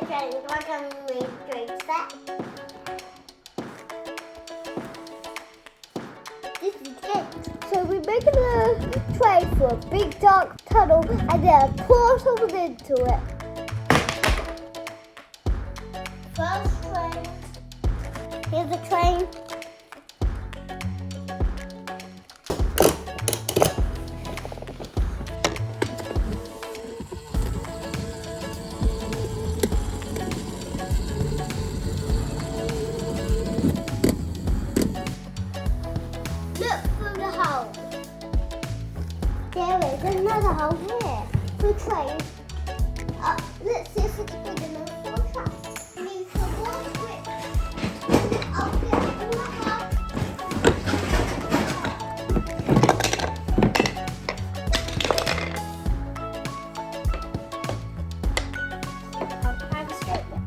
drink like a drink set. This is it. So we're making a tray for a big dark tunnel and then a portal into it. First train. Here's the train. Look through the hole. There is another hole here for train. Let's see if it's big enough for a track. We need some more quick. I'll get another. I'll try to straight one.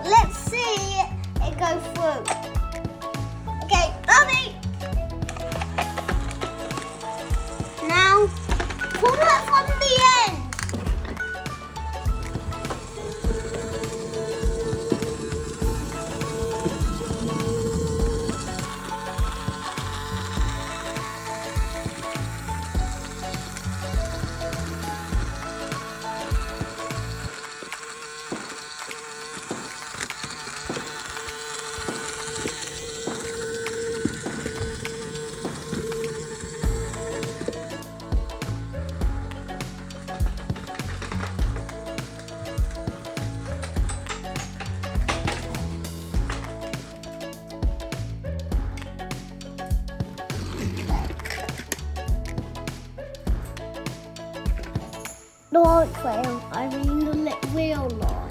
Let's see it go through. Okay, ready? Now, pull it from the end. Not trail, I mean the real line.